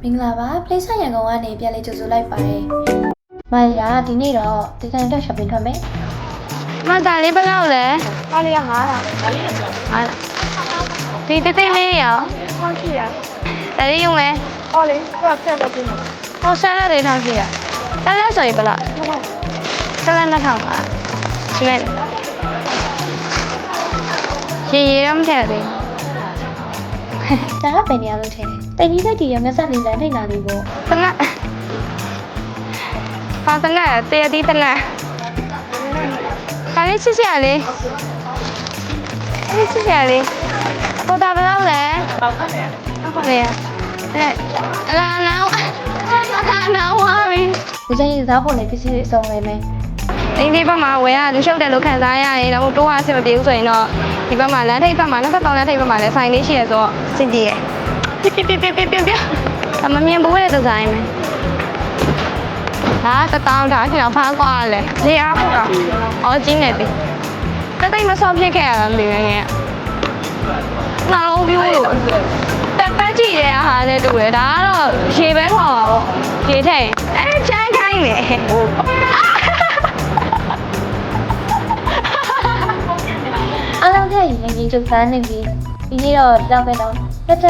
မင်္ဂလာပါ place ရန်ကုန်ကနေပြန်လေးကြိုဆိုလိုက်ပါတယ်။မိုင်ကဒီနေ့တော့ဒီဇိုင်းတက် shopping ထွက်မယ်။မတားလေးဘယ်လောက်လဲ။အားလေးက900ဒီတိတ်လေးရောဟုတ်ရှိရ။ဒါလေး用လဲ။အော်လေသူကဆက်တော့ပြင်။ဟောဆက်ရတယ်ထားရှိရ။ဆက်ရဆိုရင်ဘယ်လောက်။ဆက်ရ2000ပါ။ဒီမဲ့ရေတော့မထည့်သေးဘူးဒါကဘယ်နေရာလို့ထင်တယ်တကြီးတက်တီရမျက်စက်လေးလမ်းထိတ်လာလေးပေါ့တနက်ဟာတနက်တရတီးတနက်ဒါလေးချစ်စရာလေးချစ်စရာလေးပေါ်တာဘယ်လောက်လဲဟုတ်တယ်လာနာဝါမင်းဒီချိန်စားဖို့လည်းပစ္စည်းတွေအစုံပဲမယ်ဒီဘက်မှာဝယ်ရလူရှုပ်တယ်လို့ခံစားရရင်တော့တိုးရအဆင်မပြေဘူးဆိုရင်တော့ဒီဘက်မှာလမ်းထိပ်ဘက်မှာနောက်ဘက်လမ်းထိပ်ဘက်မှာလည်းဆိုင်လေးရှိရဆိုတော့စင်ကြည့်ရပြအမမြင်ဘူးတဲ့ဒီဇိုင်းမယ်ဒါတောင်းတာကျွန်တော်ဖားကွာလဲလေအားဖို့တော့အော်ကျင်းနေပြီတိတ်မဆော့ဖြစ်ခဲ့ရတာမသိဘူးငယ်နှလုံးပြိုးလို့တက်ပတ်ကြည့်တဲ့အားနဲ့တူတယ်ဒါကတော့ရေပဲခေါ်ပါပေါ့ရေထည့်ချမ်းခိုင်းတယ်အားလုံးထည့်ရင်ငင်းကျုပ်ပန်းနေပြီဒီနေ့တော့လောက်ပဲတော့တတ